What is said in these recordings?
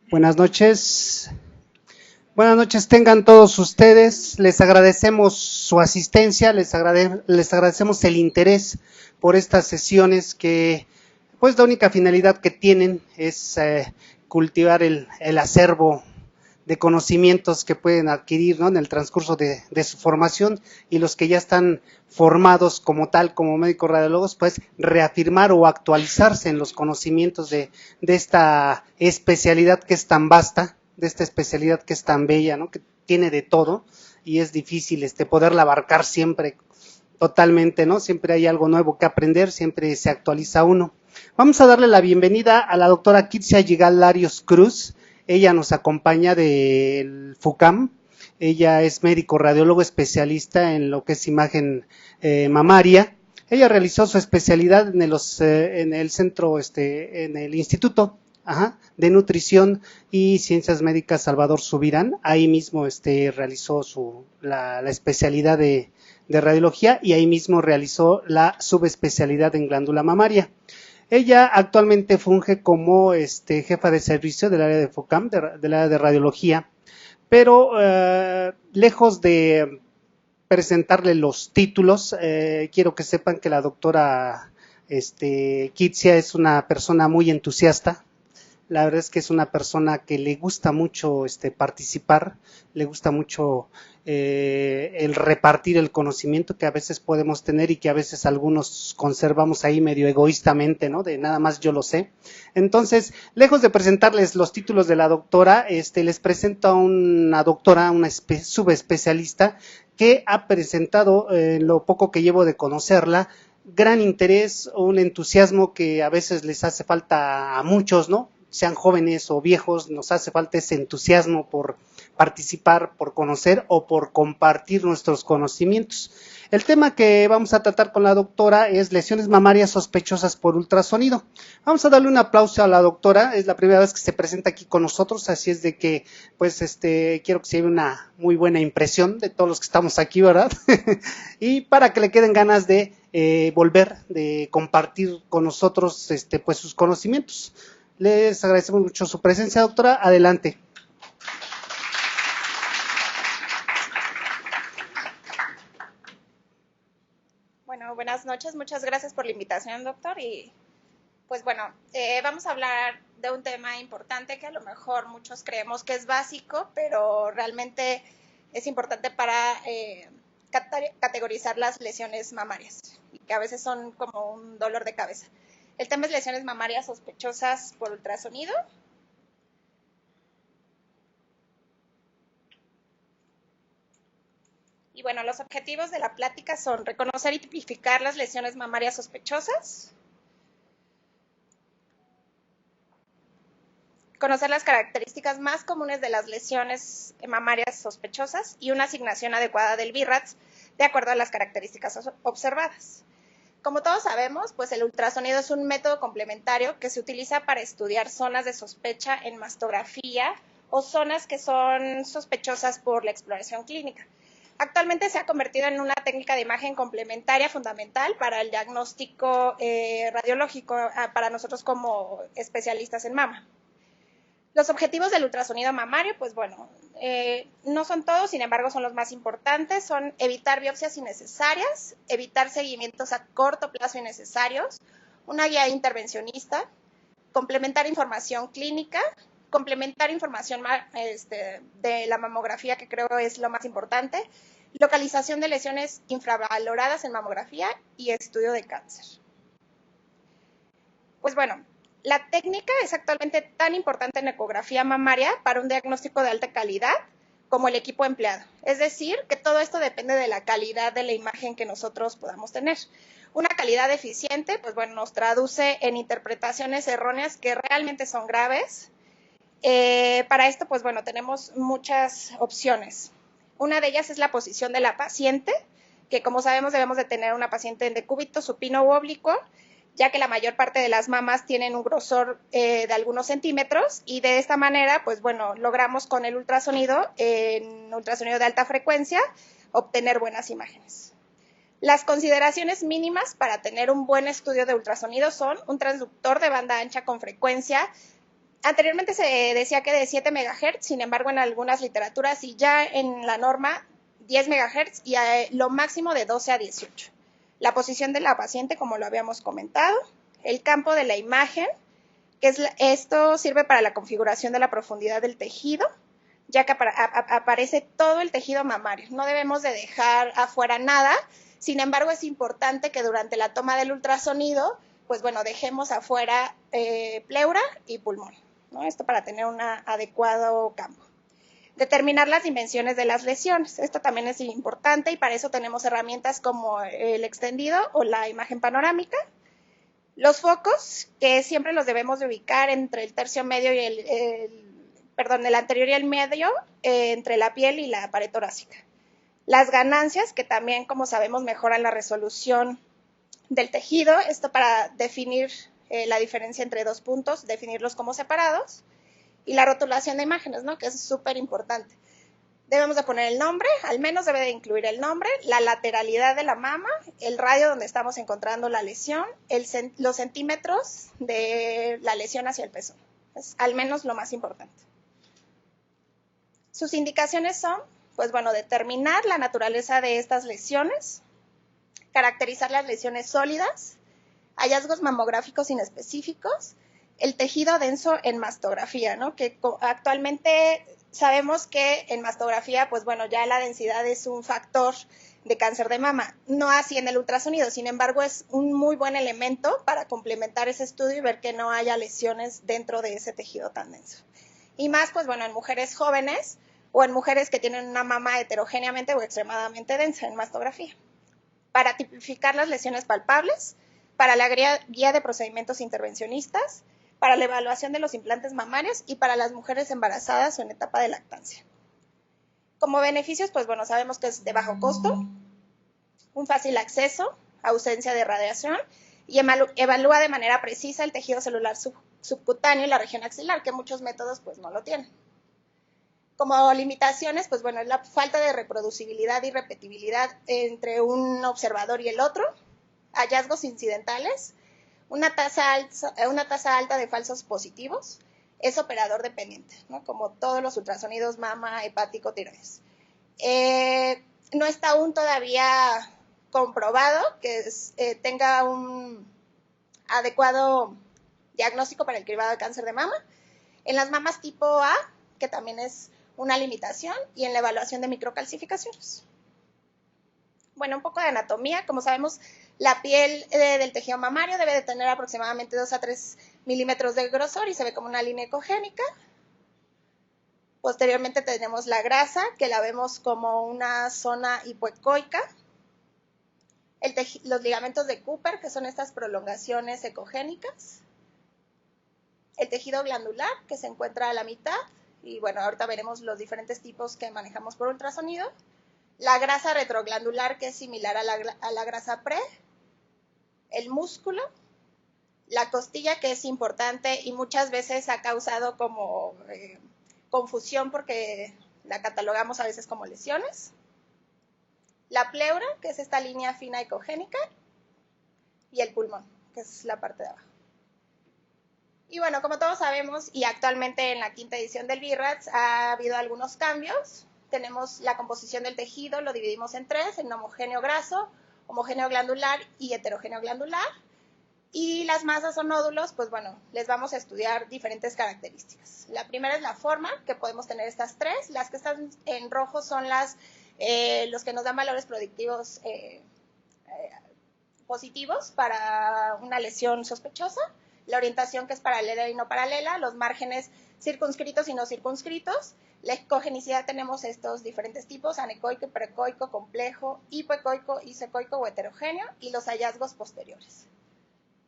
Buenas noches. Buenas noches tengan todos ustedes. Les agradecemos su asistencia, les agradecemos el interés por estas sesiones que, pues la única finalidad que tienen es cultivar el acervo de conocimientos que pueden adquirir, ¿no?, en el transcurso de su formación, y los que ya están formados como tal, como médicos radiólogos, pues reafirmar o actualizarse en los conocimientos de esta especialidad que es tan vasta, de esta especialidad que es tan bella, ¿no?, que tiene de todo y es difícil poderla abarcar siempre totalmente, ¿no? Siempre hay algo nuevo que aprender, siempre se actualiza uno. Vamos a darle la bienvenida a la doctora Kitsia Yigal Larios Cruz. Ella nos acompaña del FUCAM. Ella es médico radiólogo especialista en lo que es imagen mamaria. Ella realizó su especialidad en el centro, en el Instituto de Nutrición y Ciencias Médicas Salvador Subirán. Ahí mismo realizó la especialidad de radiología, y ahí mismo realizó la subespecialidad en glándula mamaria. Ella actualmente funge como jefa de servicio del área de FUCAM, del área de radiología, pero lejos de presentarle los títulos, quiero que sepan que la doctora Kitsia es una persona muy entusiasta. La verdad es que es una persona que le gusta mucho participar, le gusta mucho el repartir el conocimiento que a veces podemos tener y que a veces algunos conservamos ahí medio egoístamente, ¿no?, de nada más yo lo sé. Entonces, lejos de presentarles los títulos de la doctora, les presento a una doctora, una subespecialista que ha presentado, lo poco que llevo de conocerla, gran interés, un entusiasmo que a veces les hace falta a muchos, ¿no?, sean jóvenes o viejos, nos hace falta ese entusiasmo por participar, por conocer o por compartir nuestros conocimientos. El tema que vamos a tratar con la doctora es lesiones mamarias sospechosas por ultrasonido. Vamos a darle un aplauso a la doctora, es la primera vez que se presenta aquí con nosotros, así es de que, pues, quiero que se lleve una muy buena impresión de todos los que estamos aquí, ¿verdad? Y para que le queden ganas de volver, de compartir con nosotros, pues, sus conocimientos. Les agradecemos mucho su presencia, doctora. Adelante. Bueno, buenas noches. Muchas gracias por la invitación, doctor. Y pues bueno, vamos a hablar de un tema importante que a lo mejor muchos creemos que es básico, pero realmente es importante para categorizar las lesiones mamarias, y que a veces son como un dolor de cabeza. El tema es lesiones mamarias sospechosas por ultrasonido. Y bueno, los objetivos de la plática son reconocer y tipificar las lesiones mamarias sospechosas, conocer las características más comunes de las lesiones mamarias sospechosas y una asignación adecuada del BIRADS de acuerdo a las características observadas. Como todos sabemos, pues el ultrasonido es un método complementario que se utiliza para estudiar zonas de sospecha en mastografía o zonas que son sospechosas por la exploración clínica. Actualmente se ha convertido en una técnica de imagen complementaria fundamental para el diagnóstico radiológico para nosotros como especialistas en mama. Los objetivos del ultrasonido mamario, pues bueno, no son todos, sin embargo son los más importantes, son evitar biopsias innecesarias, evitar seguimientos a corto plazo innecesarios, una guía intervencionista, complementar información clínica, complementar información de la mamografía, que creo es lo más importante, localización de lesiones infravaloradas en mamografía y estudio de cáncer. Pues bueno, la técnica es actualmente tan importante en ecografía mamaria para un diagnóstico de alta calidad como el equipo empleado. Es decir, que todo esto depende de la calidad de la imagen que nosotros podamos tener. Una calidad deficiente, pues bueno, nos traduce en interpretaciones erróneas que realmente son graves. Para esto, pues bueno, tenemos muchas opciones. Una de ellas es la posición de la paciente, que como sabemos debemos de tener una paciente en decúbito, supino u oblicuo, ya que la mayor parte de las mamas tienen un grosor de algunos centímetros, y de esta manera, pues bueno, logramos con el ultrasonido, en ultrasonido de alta frecuencia, obtener buenas imágenes. Las consideraciones mínimas para tener un buen estudio de ultrasonido son un transductor de banda ancha con frecuencia Anteriormente se decía que de 7 MHz, sin embargo en algunas literaturas y ya en la norma 10 MHz y lo máximo de 12 a 18. La posición de la paciente, como lo habíamos comentado, el campo de la imagen, que esto sirve para la configuración de la profundidad del tejido, ya que aparece todo el tejido mamario. No debemos de dejar afuera nada, sin embargo es importante que durante la toma del ultrasonido, pues bueno, dejemos afuera pleura y pulmón, ¿no? Esto para tener un adecuado campo. Determinar las dimensiones de las lesiones. Esto también es importante y para eso tenemos herramientas como el extendido o la imagen panorámica. Los focos, que siempre los debemos de ubicar entre el tercio medio y el anterior y el medio, entre la piel y la pared torácica. Las ganancias, que también, como sabemos, mejoran la resolución del tejido, esto para definir la diferencia entre dos puntos, definirlos como separados. Y la rotulación de imágenes, ¿no? Que es súper importante. Debemos de poner el nombre, al menos debe de incluir el nombre, la lateralidad de la mama, el radio donde estamos encontrando la lesión, los centímetros de la lesión hacia el pezón. Es al menos lo más importante. Sus indicaciones son, pues bueno, determinar la naturaleza de estas lesiones, caracterizar las lesiones sólidas, hallazgos mamográficos inespecíficos, el tejido denso en mastografía, ¿no? Que actualmente sabemos que en mastografía, pues bueno, ya la densidad es un factor de cáncer de mama, no así en el ultrasonido, sin embargo es un muy buen elemento para complementar ese estudio y ver que no haya lesiones dentro de ese tejido tan denso. Y más, pues bueno, en mujeres jóvenes o en mujeres que tienen una mama heterogéneamente o extremadamente densa en mastografía. Para tipificar las lesiones palpables, para la guía de procedimientos intervencionistas, para la evaluación de los implantes mamarios y para las mujeres embarazadas o en etapa de lactancia. Como beneficios, pues bueno, sabemos que es de bajo costo, un fácil acceso, ausencia de radiación y evalúa de manera precisa el tejido celular subcutáneo y la región axilar, que muchos métodos pues no lo tienen. Como limitaciones, pues bueno, es la falta de reproducibilidad y repetibilidad entre un observador y el otro, hallazgos incidentales, una tasa alta de falsos positivos, es operador dependiente, ¿no? Como todos los ultrasonidos mama, hepático, tiroides. No está aún todavía comprobado que tenga un adecuado diagnóstico para el cribado de cáncer de mama. En las mamas tipo A, que también es una limitación, y en la evaluación de microcalcificaciones. Bueno, un poco de anatomía. Como sabemos, la piel del tejido mamario debe de tener aproximadamente 2 a 3 milímetros de grosor y se ve como una línea ecogénica. Posteriormente tenemos la grasa, que la vemos como una zona hipoecoica. Los ligamentos de Cooper, que son estas prolongaciones ecogénicas. El tejido glandular, que se encuentra a la mitad. Y bueno, ahorita veremos los diferentes tipos que manejamos por ultrasonido. La grasa retroglandular, que es similar a la grasa pre, el músculo, la costilla, que es importante y muchas veces ha causado como confusión porque la catalogamos a veces como lesiones, la pleura, que es esta línea fina ecogénica, y el pulmón, que es la parte de abajo. Y bueno, como todos sabemos, y actualmente en la 5ª edición del VIRADS ha habido algunos cambios. Tenemos la composición del tejido, lo dividimos en 3, en homogéneo graso, homogéneo glandular y heterogéneo glandular. Y las masas o nódulos, pues bueno, les vamos a estudiar diferentes características. La primera es la forma, que podemos tener estas 3. Las que están en rojo son los que nos dan valores predictivos positivos para una lesión sospechosa. La orientación, que es paralela y no paralela, los márgenes circunscritos y no circunscritos. La ecogenicidad, tenemos estos diferentes tipos: anecoico, precoico, complejo, hipoecoico, isecoico o heterogéneo, y los hallazgos posteriores.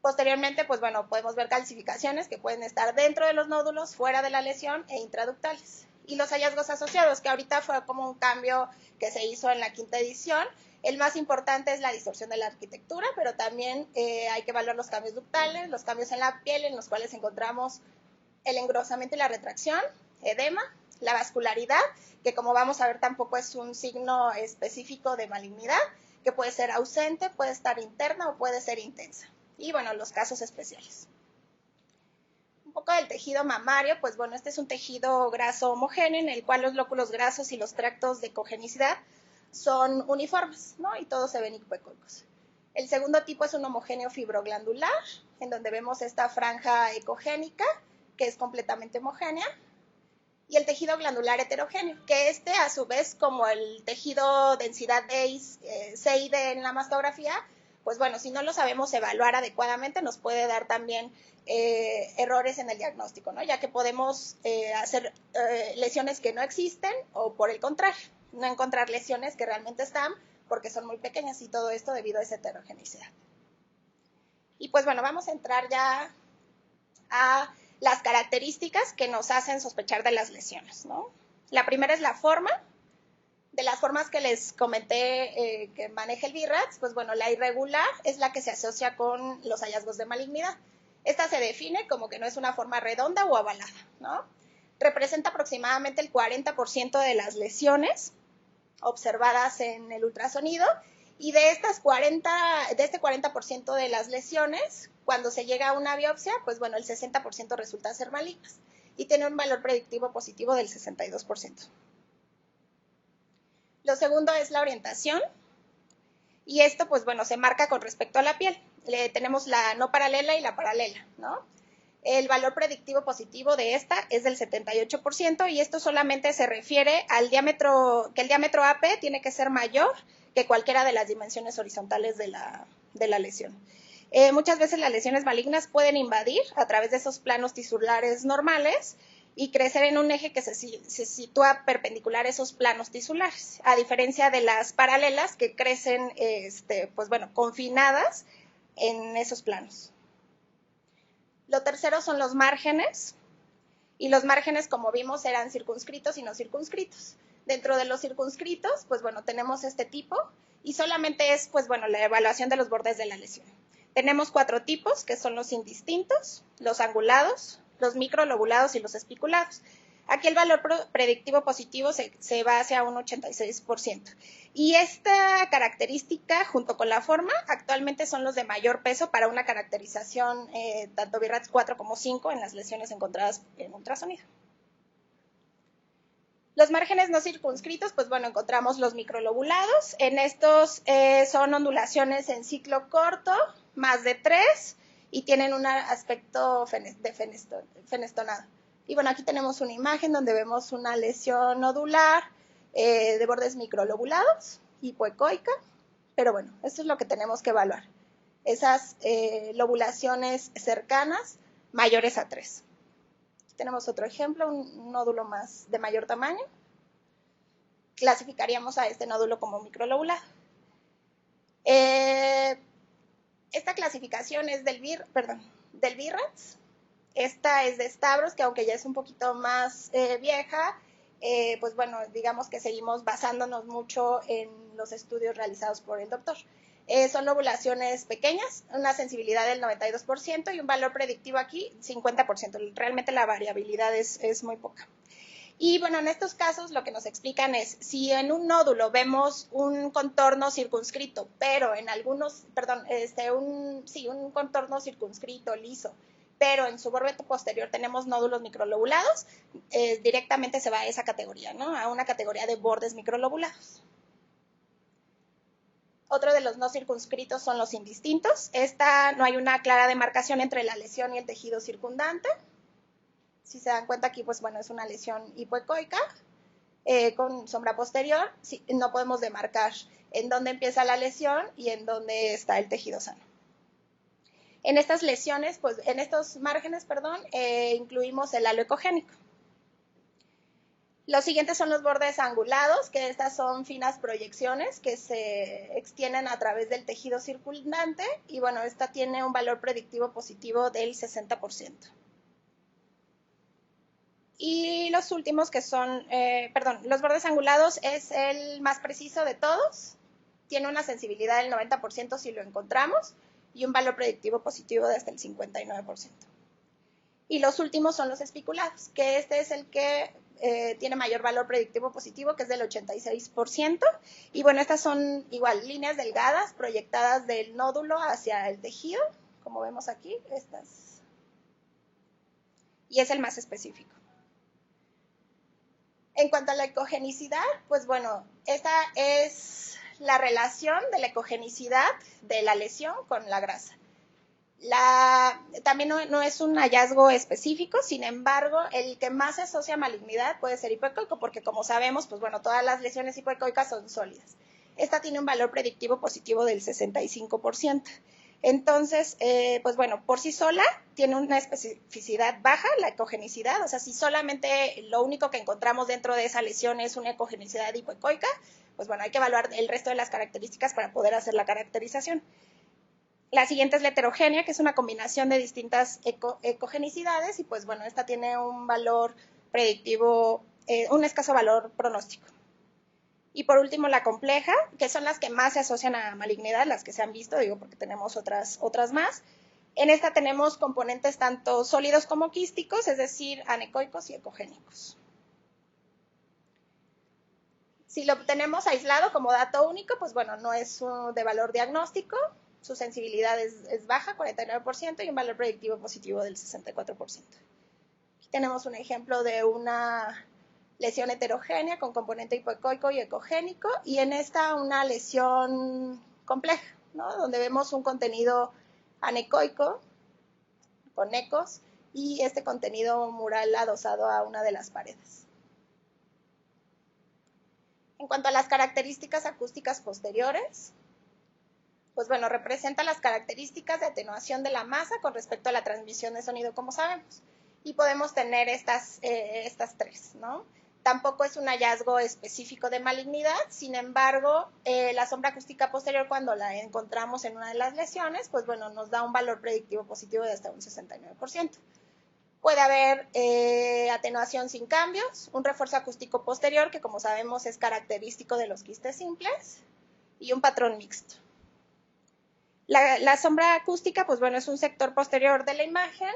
Posteriormente, pues bueno, podemos ver calcificaciones que pueden estar dentro de los nódulos, fuera de la lesión e intraductales. Y los hallazgos asociados, que ahorita fue como un cambio que se hizo en la 5ª edición. El más importante es la distorsión de la arquitectura, pero también hay que evaluar los cambios ductales, los cambios en la piel, en los cuales encontramos el engrosamiento y la retracción, edema, la vascularidad, que como vamos a ver tampoco es un signo específico de malignidad, que puede ser ausente, puede estar interna o puede ser intensa. Y bueno, los casos especiales. Un poco del tejido mamario, pues bueno, este es un tejido graso homogéneo en el cual los lóculos grasos y los tractos de cogenicidad son uniformes, ¿no? Y todos se ven hipoecoicos. El segundo tipo es un homogéneo fibroglandular, en donde vemos esta franja ecogénica, que es completamente homogénea, y el tejido glandular heterogéneo, que este, a su vez, como el tejido densidad C y D en la mastografía, pues bueno, si no lo sabemos evaluar adecuadamente, nos puede dar también errores en el diagnóstico, ¿no? Ya que podemos hacer lesiones que no existen o, por el contrario, no encontrar lesiones que realmente están porque son muy pequeñas y todo esto debido a esa heterogeneidad. Y pues bueno, vamos a entrar ya a las características que nos hacen sospechar de las lesiones, ¿no? La primera es la forma. De las formas que les comenté que maneja el BIRATS, pues bueno, la irregular es la que se asocia con los hallazgos de malignidad. Esta se define como que no es una forma redonda o ovalada, ¿no? Representa aproximadamente el 40% de las lesiones observadas en el ultrasonido, y de este 40% de las lesiones, cuando se llega a una biopsia, pues bueno, el 60% resulta ser malignas y tiene un valor predictivo positivo del 62%. Lo segundo es la orientación, y esto, pues bueno, se marca con respecto a la piel. Tenemos la no paralela y la paralela, ¿no? El valor predictivo positivo de esta es del 78%, y esto solamente se refiere al diámetro, que el diámetro AP tiene que ser mayor que cualquiera de las dimensiones horizontales de la lesión. Muchas veces las lesiones malignas pueden invadir a través de esos planos tisulares normales y crecer en un eje que se sitúa perpendicular a esos planos tisulares, a diferencia de las paralelas que crecen, pues bueno, confinadas en esos planos. Lo tercero son los márgenes, y los márgenes, como vimos, eran circunscritos y no circunscritos. Dentro de los circunscritos, pues bueno, tenemos este tipo, y solamente es, pues bueno, la evaluación de los bordes de la lesión. Tenemos 4 tipos, que son los indistintos, los angulados, los microlobulados y los espiculados. Aquí el valor predictivo positivo se va hacia un 86%. Y esta característica, junto con la forma, actualmente son los de mayor peso para una caracterización tanto BIRATS 4 como 5 en las lesiones encontradas en ultrasonido. Los márgenes no circunscritos, pues bueno, encontramos los microlobulados. En estos son ondulaciones en ciclo corto, más de 3, y tienen un aspecto fenestonado. Y bueno, aquí tenemos una imagen donde vemos una lesión nodular de bordes microlobulados, hipoecoica, pero bueno, esto es lo que tenemos que evaluar. Esas lobulaciones cercanas mayores a 3. Aquí tenemos otro ejemplo, un nódulo más de mayor tamaño. Clasificaríamos a este nódulo como microlobulado. Esta clasificación es del BIRATS. Esta es de Stavros, que aunque ya es un poquito más vieja, pues bueno, digamos que seguimos basándonos mucho en los estudios realizados por el doctor. Son lobulaciones pequeñas, una sensibilidad del 92% y un valor predictivo aquí 50%. Realmente la variabilidad es muy poca. Y bueno, en estos casos lo que nos explican es, si en un nódulo vemos un contorno circunscrito, pero en algunos, un contorno circunscrito, liso, pero en su borde posterior tenemos nódulos microlobulados, directamente se va a esa categoría, ¿no? A una categoría de bordes microlobulados. Otro de los no circunscritos son los indistintos. No hay una clara demarcación entre la lesión y el tejido circundante. Si se dan cuenta aquí, pues bueno, es una lesión hipoecoica con sombra posterior. Sí, no podemos demarcar en dónde empieza la lesión y en dónde está el tejido sano. En estas lesiones, pues en estos márgenes, incluimos el halo ecogénico. Los siguientes son los bordes angulados, que estas son finas proyecciones que se extienden a través del tejido circundante, y bueno, esta tiene un valor predictivo positivo del 60%. Y los últimos que son, los bordes angulados es el más preciso de todos, tiene una sensibilidad del 90% si lo encontramos, y un valor predictivo positivo de hasta el 59%. Y los últimos son los espiculados, que este es el que tiene mayor valor predictivo positivo, que es del 86%. Y bueno, estas son igual líneas delgadas proyectadas del nódulo hacia el tejido, como vemos aquí, estas. y es el más específico. En cuanto a la ecogenicidad, pues bueno, esta es la relación de la ecogenicidad de la lesión con la grasa. También no es un hallazgo específico, sin embargo, el que más se asocia a malignidad puede ser hipoecoico, porque como sabemos, pues bueno, todas las lesiones hipoecoicas son sólidas. Esta tiene un valor predictivo positivo del 65%. Entonces, pues bueno, por sí sola tiene una especificidad baja, la ecogenicidad, o sea, si solamente lo único que encontramos dentro de esa lesión es una ecogenicidad hipoecoica, pues bueno, hay que evaluar el resto de las características para poder hacer la caracterización. La siguiente es la heterogénea, que es una combinación de distintas ecogenicidades y pues bueno, esta tiene un valor predictivo, un escaso valor pronóstico. Y por último, la compleja, que son las que más se asocian a malignidad, las que se han visto, digo, porque tenemos otras más. En esta tenemos componentes tanto sólidos como quísticos, es decir, anecoicos y ecogénicos. Si lo tenemos aislado como dato único, pues bueno, no es de valor diagnóstico, su sensibilidad es baja, 49%, y un valor predictivo positivo del 64%. Aquí tenemos un ejemplo de una lesión heterogénea con componente hipoecoico y ecogénico, y en esta una lesión compleja, ¿no? Donde vemos un contenido anecoico con ecos y este contenido mural adosado a una de las paredes. En cuanto a las características acústicas posteriores, pues bueno, representa las características de atenuación de la masa con respecto a la transmisión de sonido, como sabemos. Y podemos tener estas tres, ¿no? Tampoco es un hallazgo específico de malignidad, sin embargo, la sombra acústica posterior, cuando la encontramos en una de las lesiones, pues bueno, nos da un valor predictivo positivo de hasta un 69%. Puede haber atenuación sin cambios, un refuerzo acústico posterior, que como sabemos es característico de los quistes simples, y un patrón mixto. La sombra acústica, pues bueno, es un sector posterior de la imagen,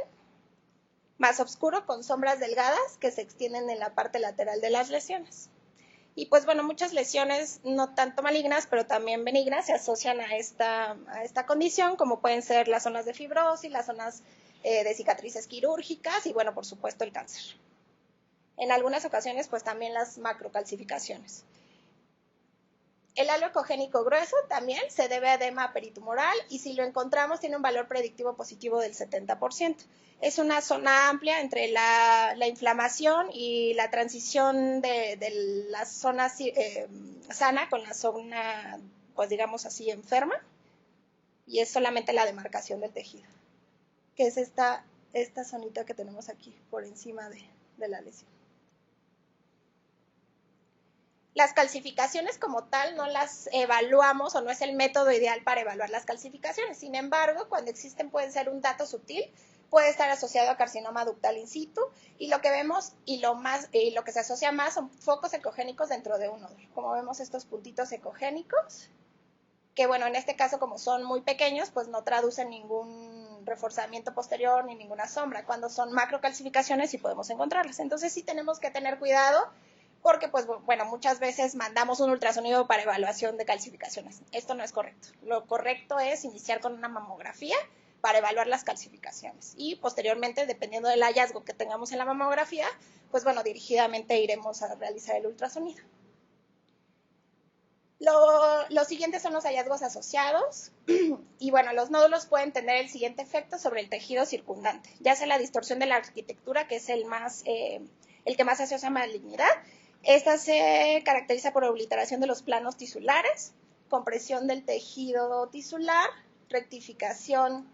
más oscuro, con sombras delgadas que se extienden en la parte lateral de las lesiones. Y pues bueno, muchas lesiones, no tanto malignas, pero también benignas, se asocian a esta condición, como pueden ser las zonas de fibrosis, las zonas de cicatrices quirúrgicas y bueno, por supuesto, el cáncer. En algunas ocasiones, pues también las macrocalcificaciones. El halo ecogénico grueso también se debe a edema peritumoral y si lo encontramos tiene un valor predictivo positivo del 70%. Es una zona amplia entre la inflamación y la transición de la zona sana con la zona, pues digamos así, enferma, y es solamente la demarcación del tejido, que es esta zonita que tenemos aquí por encima de la lesión. Las calcificaciones como tal no las evaluamos o no es el método ideal para evaluar las calcificaciones. Sin embargo, cuando existen pueden ser un dato sutil, puede estar asociado a carcinoma ductal in situ y lo que vemos y lo que se asocia más son focos ecogénicos dentro de un nódulo. Como vemos estos puntitos ecogénicos, que bueno, en este caso como son muy pequeños, pues no traducen ningún reforzamiento posterior ni ninguna sombra. Cuando son macrocalcificaciones sí podemos encontrarlas. Entonces sí tenemos que tener cuidado porque pues bueno, muchas veces mandamos un ultrasonido para evaluación de calcificaciones. Esto no es correcto. Lo correcto es iniciar con una mamografía para evaluar las calcificaciones y posteriormente, dependiendo del hallazgo que tengamos en la mamografía, pues bueno, dirigidamente iremos a realizar el ultrasonido. Los siguientes son los hallazgos asociados y bueno, los nódulos pueden tener el siguiente efecto sobre el tejido circundante, ya sea la distorsión de la arquitectura, que es el que más asocia a malignidad. Esta se caracteriza por obliteración de los planos tisulares, compresión del tejido tisular, rectificación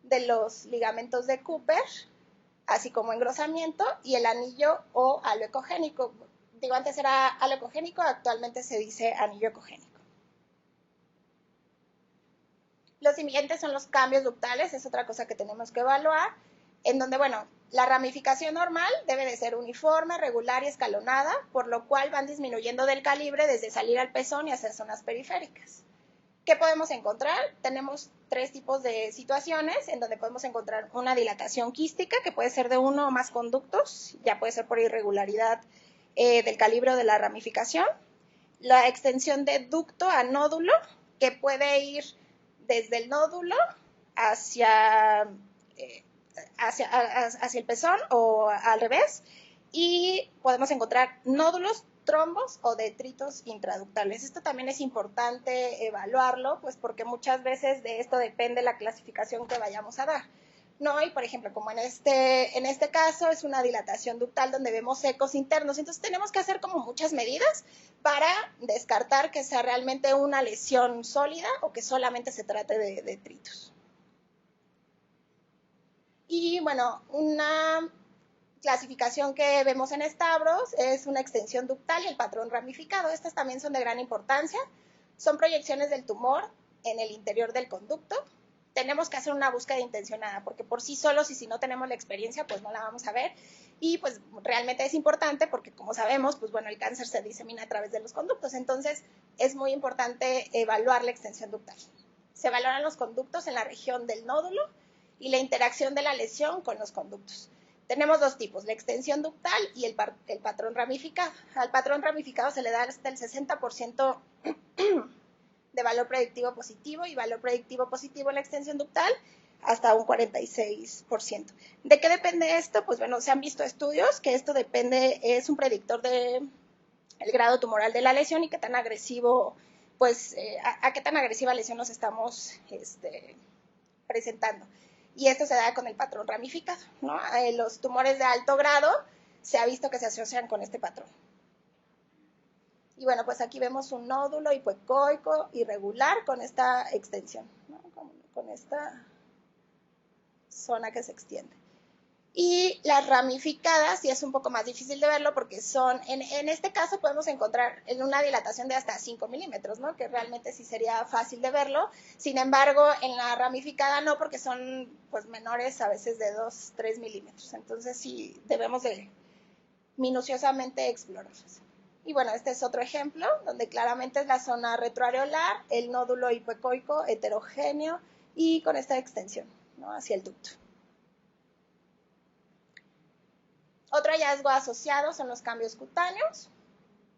de los ligamentos de Cooper, así como engrosamiento y el anillo o halo ecogénico. Digo, antes era halo ecogénico, actualmente se dice anillo ecogénico. Los siguientes son los cambios ductales, es otra cosa que tenemos que evaluar, en donde, bueno, la ramificación normal debe de ser uniforme, regular y escalonada, por lo cual van disminuyendo del calibre desde salir al pezón y hacia zonas periféricas. ¿Qué podemos encontrar? Tenemos tres tipos de situaciones en donde podemos encontrar una dilatación quística, que puede ser de uno o más conductos, ya puede ser por irregularidad del calibre o de la ramificación. La extensión de ducto a nódulo, que puede ir desde el nódulo hacia hacia el pezón o al revés, y podemos encontrar nódulos, trombos o detritos intraductales. Esto también es importante evaluarlo, pues porque muchas veces de esto depende la clasificación que vayamos a dar, ¿no? Y por ejemplo, como en este caso es una dilatación ductal donde vemos ecos internos, entonces tenemos que hacer como muchas medidas para descartar que sea realmente una lesión sólida o que solamente se trate de detritos. Y bueno, una clasificación que vemos en estabros es una extensión ductal y el patrón ramificado. Estas también son de gran importancia. Son proyecciones del tumor en el interior del conducto. Tenemos que hacer una búsqueda intencionada, porque por sí solos y si no tenemos la experiencia, pues no la vamos a ver. Y pues realmente es importante porque, como sabemos, pues bueno, el cáncer se disemina a través de los conductos. Entonces, es muy importante evaluar la extensión ductal. Se valoran los conductos en la región del nódulo y la interacción de la lesión con los conductos. Tenemos dos tipos, la extensión ductal y el patrón ramificado. Al patrón ramificado se le da hasta el 60% de valor predictivo positivo y valor predictivo positivo en la extensión ductal hasta un 46%. ¿De qué depende esto? Pues bueno, se han visto estudios que esto depende, es un predictor del grado tumoral de la lesión y qué tan agresivo, pues a qué tan agresiva lesión nos estamos presentando. Y esto se da con el patrón ramificado, ¿no? Los tumores de alto grado se ha visto que se asocian con este patrón. Y bueno, pues aquí vemos un nódulo hipoecoico irregular con esta extensión, ¿no? Con esta zona que se extiende. Y las ramificadas sí es un poco más difícil de verlo porque son, en este caso podemos encontrar en una dilatación de hasta 5 milímetros, ¿no? Que realmente sí sería fácil de verlo. Sin embargo, en la ramificada no, porque son pues menores a veces de 2, 3 milímetros. Entonces sí debemos de minuciosamente explorarlos. Y bueno, este es otro ejemplo donde claramente es la zona retroareolar, el nódulo hipoecoico heterogéneo y con esta extensión, ¿no? Hacia el ducto. Otro hallazgo asociado son los cambios cutáneos,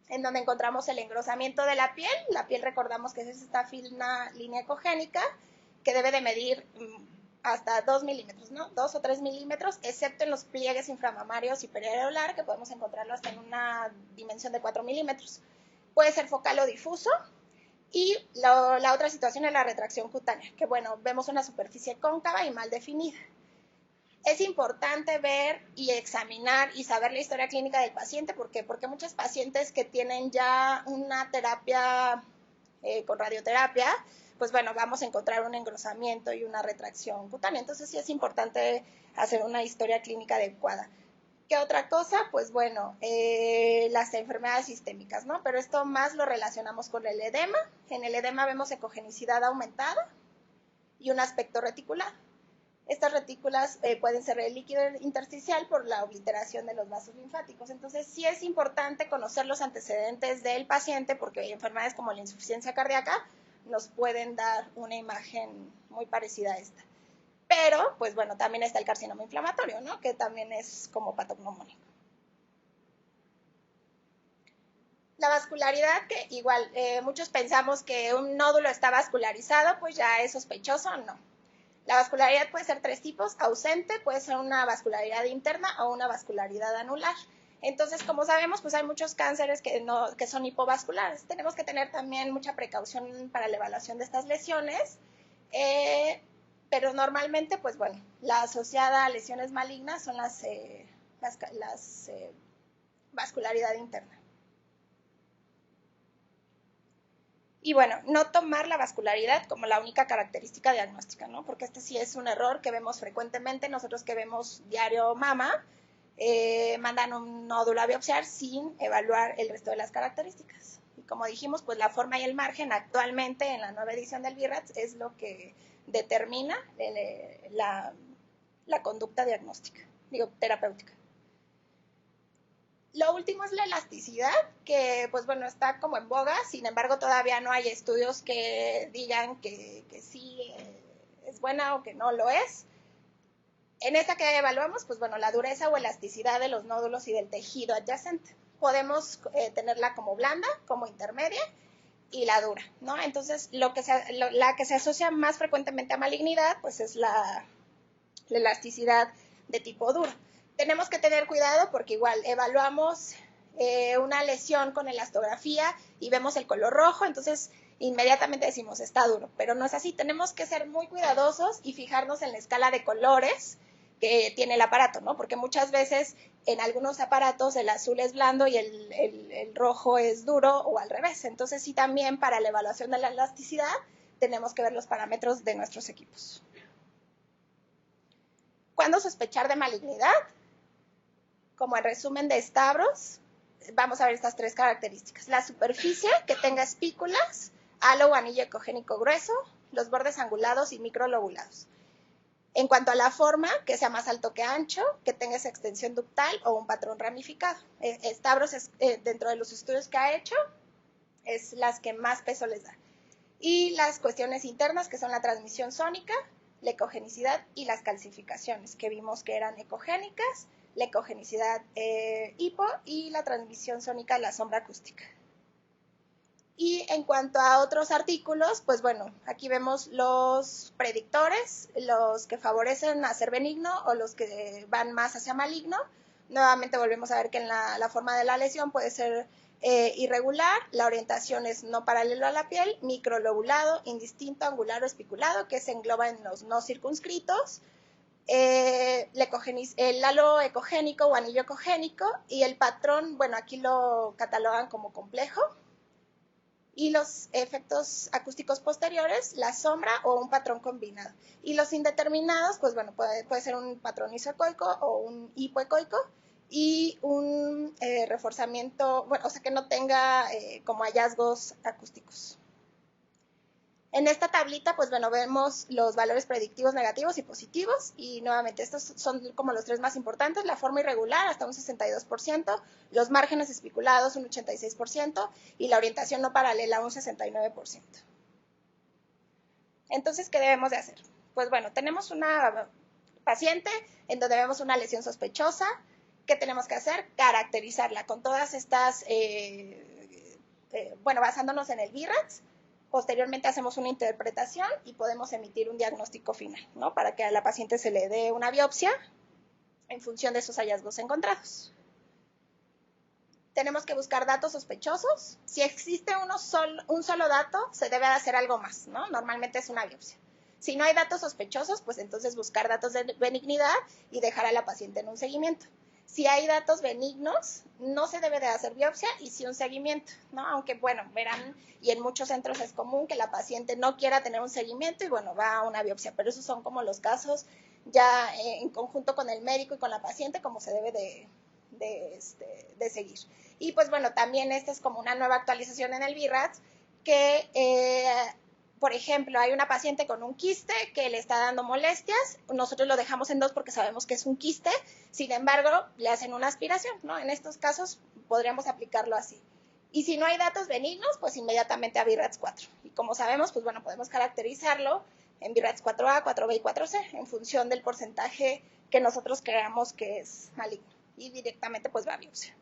en donde encontramos el engrosamiento de la piel. La piel, recordamos que es esta fina línea ecogénica que debe de medir hasta 2 milímetros, ¿no? 2 o 3 milímetros, excepto en los pliegues inframamarios y periareolar, que podemos encontrarlo hasta en una dimensión de 4 milímetros. Puede ser focal o difuso. Y la otra situación es la retracción cutánea, que bueno, vemos una superficie cóncava y mal definida. Es importante ver y examinar y saber la historia clínica del paciente. ¿Por qué? Porque muchos pacientes que tienen ya una terapia con radioterapia, pues bueno, vamos a encontrar un engrosamiento y una retracción cutánea. Entonces sí es importante hacer una historia clínica adecuada. ¿Qué otra cosa? Pues bueno, las enfermedades sistémicas, ¿no? Pero esto más lo relacionamos con el edema. En el edema vemos ecogenicidad aumentada y un aspecto reticular. Estas retículas pueden ser de líquido intersticial por la obliteración de los vasos linfáticos. Entonces, sí es importante conocer los antecedentes del paciente porque enfermedades como la insuficiencia cardíaca nos pueden dar una imagen muy parecida a esta. Pero, pues bueno, también está el carcinoma inflamatorio, ¿no? Que también es como patognomónico. La vascularidad, que igual muchos pensamos que un nódulo está vascularizado, pues ya es sospechoso, no. La vascularidad puede ser tres tipos, ausente, puede ser una vascularidad interna o una vascularidad anular. Entonces, como sabemos, pues hay muchos cánceres que son hipovasculares. Tenemos que tener también mucha precaución para la evaluación de estas lesiones, pero normalmente, pues bueno, la asociada a lesiones malignas son las vascularidad interna. Y bueno, no tomar la vascularidad como la única característica diagnóstica, ¿no? Porque este sí es un error que vemos frecuentemente. Nosotros que vemos diario mama, mandan un nódulo a biopsiar sin evaluar el resto de las características. Y como dijimos, pues la forma y el margen actualmente en la nueva edición del BIRATS es lo que determina la conducta diagnóstica, terapéutica. Lo último es la elasticidad, que pues bueno, está como en boga, sin embargo todavía no hay estudios que digan que sí es buena o que no lo es. En esta que evaluamos, pues bueno, la dureza o elasticidad de los nódulos y del tejido adyacente. Podemos tenerla como blanda, como intermedia y la dura, ¿no? Entonces, la que se asocia más frecuentemente a malignidad, pues es la la elasticidad de tipo duro. Tenemos que tener cuidado porque igual evaluamos una lesión con elastografía y vemos el color rojo, entonces inmediatamente decimos está duro, pero no es así. Tenemos que ser muy cuidadosos y fijarnos en la escala de colores que tiene el aparato, ¿no? Porque muchas veces en algunos aparatos el azul es blando y el rojo es duro o al revés. Entonces sí, también para la evaluación de la elasticidad tenemos que ver los parámetros de nuestros equipos. ¿Cuándo sospechar de malignidad? Como en resumen de Stavros, vamos a ver estas tres características. La superficie, que tenga espículas, halo o anillo ecogénico grueso, los bordes angulados y microlobulados. En cuanto a la forma, que sea más alto que ancho, que tenga esa extensión ductal o un patrón ramificado. Stavros, dentro de los estudios que ha hecho, es las que más peso les da. Y las cuestiones internas, que son la transmisión sónica, la ecogenicidad y las calcificaciones, que vimos que eran ecogénicas, la ecogenicidad hipo y la transmisión sónica, la sombra acústica. Y en cuanto a otros artículos, pues bueno, aquí vemos los predictores, los que favorecen a ser benigno o los que van más hacia maligno. Nuevamente volvemos a ver que en la forma de la lesión puede ser irregular, la orientación es no paralelo a la piel, microlobulado, indistinto, angular o espiculado, que se engloba en los no circunscritos, el halo ecogénico o anillo ecogénico, y el patrón, bueno, aquí lo catalogan como complejo, y los efectos acústicos posteriores, la sombra o un patrón combinado. Y los indeterminados, pues bueno, puede ser un patrón isoecoico o un hipoecoico, y un reforzamiento, bueno, o sea, que no tenga como hallazgos acústicos. En esta tablita, pues bueno, vemos los valores predictivos negativos y positivos, y nuevamente estos son como los tres más importantes: la forma irregular hasta un 62%, los márgenes espiculados un 86% y la orientación no paralela un 69%. Entonces, ¿qué debemos de hacer? Pues bueno, tenemos una paciente en donde vemos una lesión sospechosa. ¿Qué tenemos que hacer? Caracterizarla con todas estas, bueno, basándonos en el VIRATS. Posteriormente hacemos una interpretación y podemos emitir un diagnóstico final, ¿no? Para que a la paciente se le dé una biopsia en función de esos hallazgos encontrados. Tenemos que buscar datos sospechosos. Si existe un solo dato, se debe de hacer algo más, ¿no? Normalmente es una biopsia. Si no hay datos sospechosos, pues entonces buscar datos de benignidad y dejar a la paciente en un seguimiento. Si hay datos benignos, no se debe de hacer biopsia y sí un seguimiento, ¿no? Aunque, bueno, verán, y en muchos centros es común que la paciente no quiera tener un seguimiento y, bueno, va a una biopsia, pero esos son como los casos ya en conjunto con el médico y con la paciente, como se debe de seguir. Y, pues, bueno, también esta es como una nueva actualización en el VIRATS, que por ejemplo, hay una paciente con un quiste que le está dando molestias, nosotros lo dejamos en 2 porque sabemos que es un quiste, sin embargo, le hacen una aspiración, ¿no? En estos casos podríamos aplicarlo así. Y si no hay datos benignos, pues inmediatamente a VIRATS 4. Y como sabemos, pues bueno, podemos caracterizarlo en VIRATS 4A, 4B y 4C, en función del porcentaje que nosotros creamos que es maligno. Y directamente pues va a biopsia.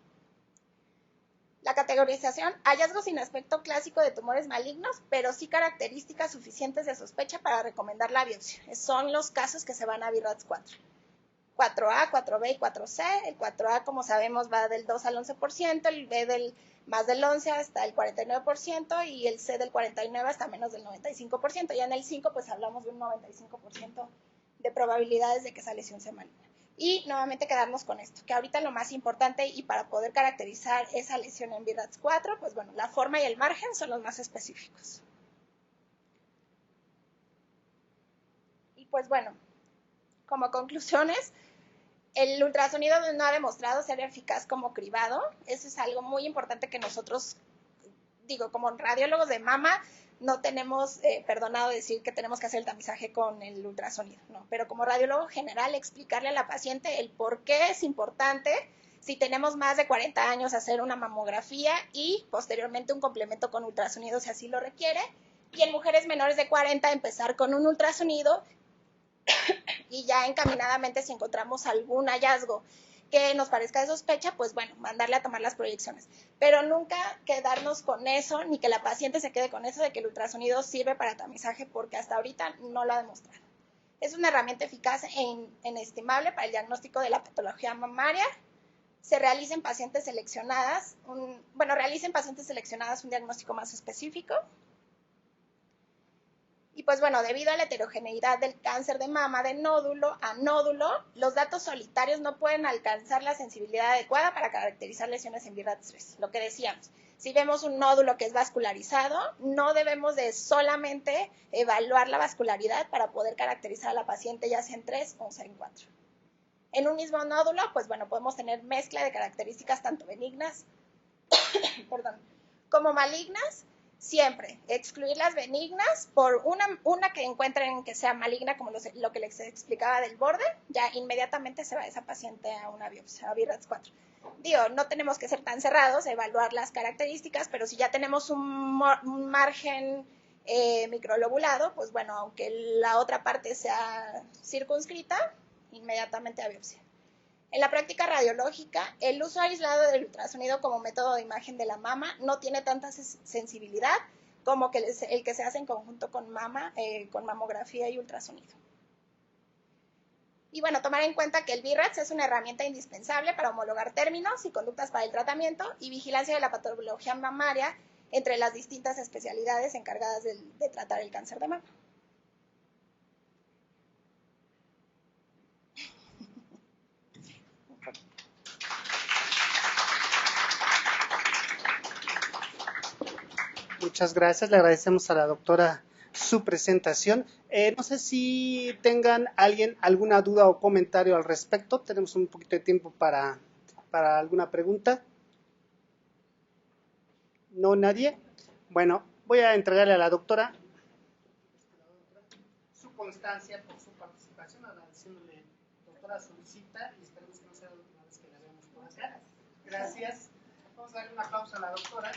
La categorización: hallazgos sin aspecto clásico de tumores malignos, pero sí características suficientes de sospecha para recomendar la biopsia. Son los casos que se van a VIRATS 4. 4A, 4B y 4C. El 4A, como sabemos, va del 2 al 11%, el B más del 11 hasta el 49% y el C del 49 hasta menos del 95%. Ya en el 5 pues hablamos de un 95% de probabilidades de que esa lesión sea maligna. Y nuevamente quedarnos con esto, que ahorita lo más importante y para poder caracterizar esa lesión en VIRATS 4, pues bueno, la forma y el margen son los más específicos. Y pues bueno, como conclusiones, el ultrasonido no ha demostrado ser eficaz como cribado. Eso es algo muy importante que nosotros, como radiólogos de mama, no tenemos perdonado decir que tenemos que hacer el tamizaje con el ultrasonido, ¿no? Pero como radiólogo general, explicarle a la paciente el por qué es importante, si tenemos más de 40 años, hacer una mamografía y posteriormente un complemento con ultrasonido si así lo requiere. Y en mujeres menores de 40, empezar con un ultrasonido y ya encaminadamente, si encontramos algún hallazgo que nos parezca de sospecha, pues bueno, mandarle a tomar las proyecciones. Pero nunca quedarnos con eso, ni que la paciente se quede con eso de que el ultrasonido sirve para tamizaje, porque hasta ahorita no lo ha demostrado. Es una herramienta eficaz e inestimable para el diagnóstico de la patología mamaria. Se realiza en pacientes seleccionadas, realiza en pacientes seleccionadas un diagnóstico más específico. Y pues bueno, debido a la heterogeneidad del cáncer de mama de nódulo a nódulo, los datos solitarios no pueden alcanzar la sensibilidad adecuada para caracterizar lesiones en BRAF3. Lo que decíamos, si vemos un nódulo que es vascularizado, no debemos de solamente evaluar la vascularidad para poder caracterizar a la paciente ya sea en 3 o sea en 4. En un mismo nódulo, pues bueno, podemos tener mezcla de características tanto benignas como malignas. Siempre excluir las benignas por una que encuentren que sea maligna, como lo que les explicaba del borde, ya inmediatamente se va esa paciente a una biopsia, a BRAF4. Digo, no tenemos que ser tan cerrados, evaluar las características, pero si ya tenemos un margen microlobulado, pues bueno, aunque la otra parte sea circunscrita, inmediatamente a biopsia. En la práctica radiológica, el uso aislado del ultrasonido como método de imagen de la mama no tiene tanta sensibilidad como el que se hace en conjunto con mamografía y ultrasonido. Y bueno, tomar en cuenta que el BRAF es una herramienta indispensable para homologar términos y conductas para el tratamiento y vigilancia de la patología mamaria entre las distintas especialidades encargadas de tratar el cáncer de mama. Muchas gracias, le agradecemos a la doctora su presentación. No sé si tengan alguna duda o comentario al respecto. Tenemos un poquito de tiempo para alguna pregunta. ¿No, nadie? Bueno, voy a entregarle a la doctora su constancia por su participación, agradeciéndole, doctora, su visita y esperemos que no sea la última vez que la veamos por acá. Gracias. Vamos a darle un aplauso a la doctora.